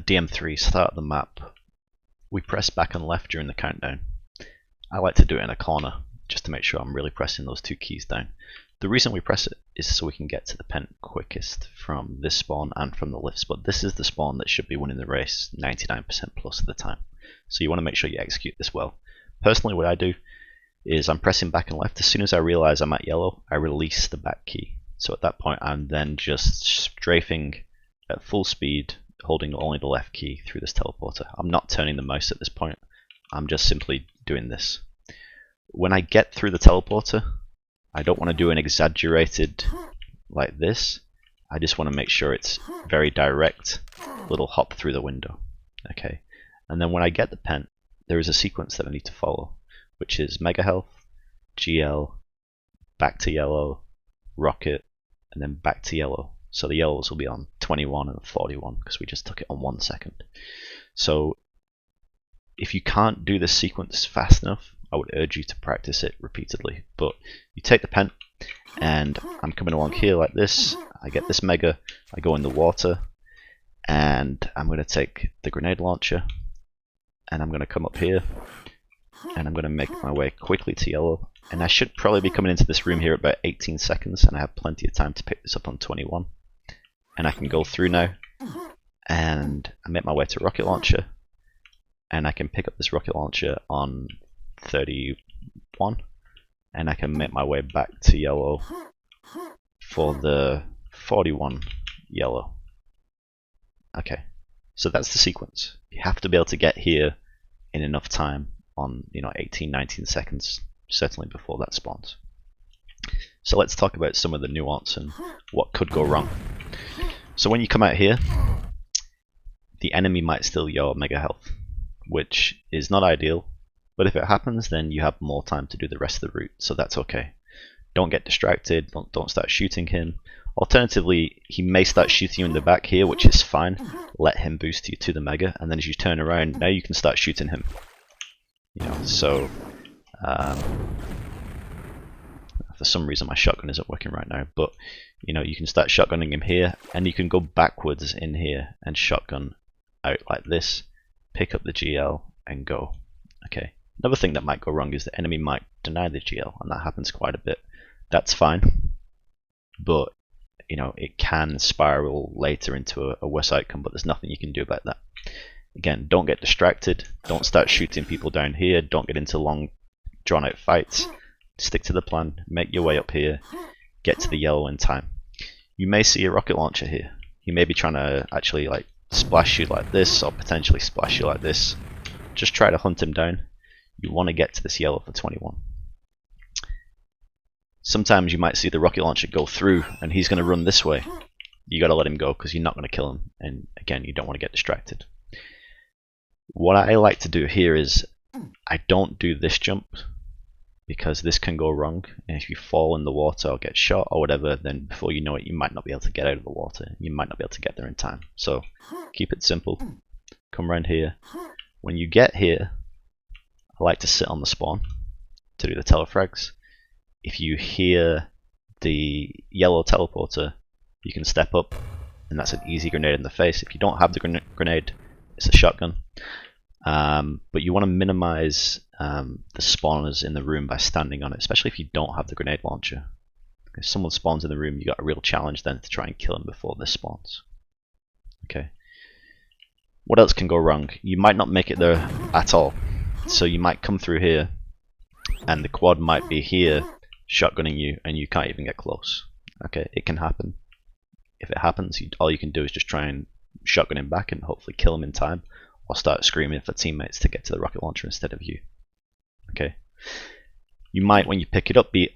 DM3, start the map. We press back and left during the countdown. I like to do it in a corner, just to make sure I'm really pressing those two keys down. The reason we press it is so we can get to the pen quickest from this spawn and from the lifts, but this is the spawn that should be winning the race 99% plus of the time. So you want to make sure you execute this well. Personally, what I do is I'm pressing back and left. As soon as I realize I'm at yellow, I release the back key. So at that point, I'm then just strafing at full speed, holding only the left key through this teleporter. I'm not turning the mouse at this point. I'm just simply doing this. When I get through the teleporter, I don't want to do an exaggerated like this. I just want to make sure it's very direct, little hop through the window. Okay, and then when I get the pen, there is a sequence that I need to follow, which is Mega Health, GL, back to yellow, rocket, and then back to yellow. So the yellows will be on 21 and 41 because we just took it on 1 second. So if you can't do this sequence fast enough, I would urge you to practice it repeatedly. But you take the pen, and I'm coming along here like this. I get this mega, I go in the water, and I'm going to take the grenade launcher, and I'm going to come up here, and I'm going to make my way quickly to yellow. And I should probably be coming into this room here at about 18 seconds, and I have plenty of time to pick this up on 21. And I can go through now, and I make my way to rocket launcher, and I can pick up this rocket launcher on 31, and I can make my way back to yellow for the 41 yellow. Okay, so that's the sequence. You have to be able to get here in enough time on 18, 19 seconds, certainly before that spawns. So let's talk about some of the nuance and what could go wrong. So when you come out here, the enemy might steal your mega health, which is not ideal, but if it happens, then you have more time to do the rest of the route, so that's okay. Don't get distracted, don't start shooting him. Alternatively, he may start shooting you in the back here, which is fine. Let him boost you to the mega, and then as you turn around, now you can start shooting him. So for some reason my shotgun isn't working right now, but you can start shotgunning him here, and you can go backwards in here and shotgun out like this, pick up the GL and go. Okay. Another thing that might go wrong is the enemy might deny the GL, and that happens quite a bit. That's fine, but it can spiral later into a worse outcome, but there's nothing you can do about that. Again, don't get distracted, don't start shooting people down here, don't get into long drawn out fights. Stick to the plan, make your way up here, get to the yellow in time. You may see a rocket launcher here. He may be trying to actually splash you like this, or potentially splash you like this. Just try to hunt him down. You want to get to this yellow for 21. Sometimes you might see the rocket launcher go through, and he's going to run this way. You got to let him go because you're not going to kill him, and again, you don't want to get distracted. What I like to do here is I don't do this jump, because this can go wrong, and if you fall in the water or get shot or whatever, then before you know it, you might not be able to get out of the water. You might not be able to get there in time. So keep it simple. Come around here. When you get here, I like to sit on the spawn to do the telefrags. If you hear the yellow teleporter, you can step up, and that's an easy grenade in the face. If you don't have the grenade, it's a shotgun. But you want to minimize the spawners in the room by standing on it, especially if you don't have the grenade launcher. If someone spawns in the room, you got a real challenge then to try and kill him before this spawns. Okay. What else can go wrong? You might not make it there at all. So you might come through here, and the quad might be here shotgunning you, and you can't even get close. Okay, it can happen. If it happens, all you can do is just try and shotgun him back and hopefully kill him in time, or start screaming for teammates to get to the rocket launcher instead of you. Okay. You might, when you pick it up, you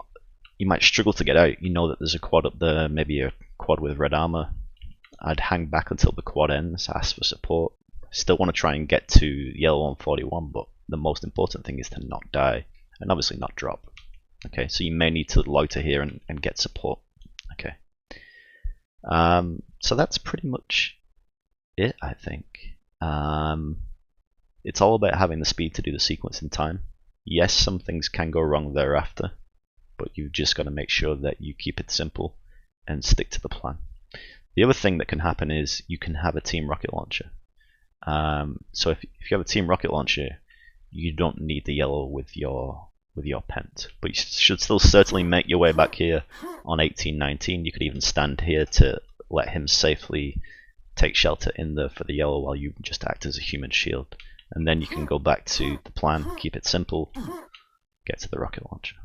might struggle to get out. You know that there's a quad up there, maybe a quad with red armor. I'd hang back until the quad ends, ask for support. Still want to try and get to yellow on 41, but the most important thing is to not die, and obviously not drop. Okay, so you may need to loiter here and get support. Okay. So that's pretty much it, I think. It's all about having the speed to do the sequence in time. Yes, some things can go wrong thereafter, but you've just got to make sure that you keep it simple and stick to the plan. The other thing that can happen is you can have a team rocket launcher. So if you have a team rocket launcher, you don't need the yellow with your pent, but you should still certainly make your way back here on 1819. You could even stand here to let him safely take shelter in there for the yellow while you just act as a human shield, and then you can go back to the plan, keep it simple, get to the rocket launcher.